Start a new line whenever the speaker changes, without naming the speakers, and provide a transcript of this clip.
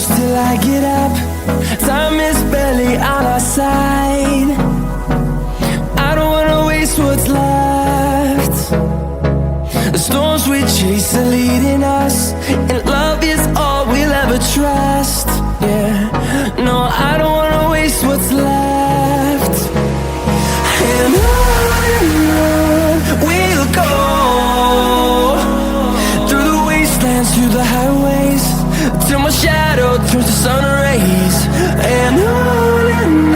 close till I get up. Time is barely on our side. I don't wanna waste what's left. The storms we chase are leading us, and love is all we'll ever trust. Yeah, no, I don't wanna waste what's left. And on we'll go, through the wastelands, through the highways, till my shadow turns to sun rays. And on